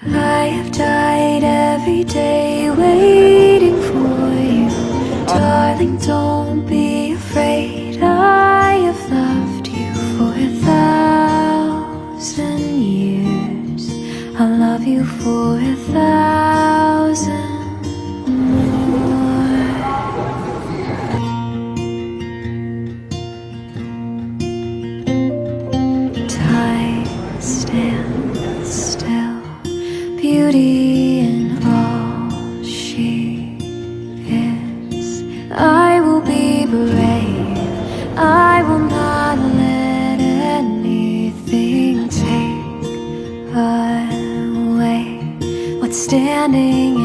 I have died every day waiting for you. Darling, don't be afraid. I have loved you for 1,000 years. I'll love you for 1,000 more. Time stands still, beauty in all she is. I will be brave, I will not let anything take away what's standing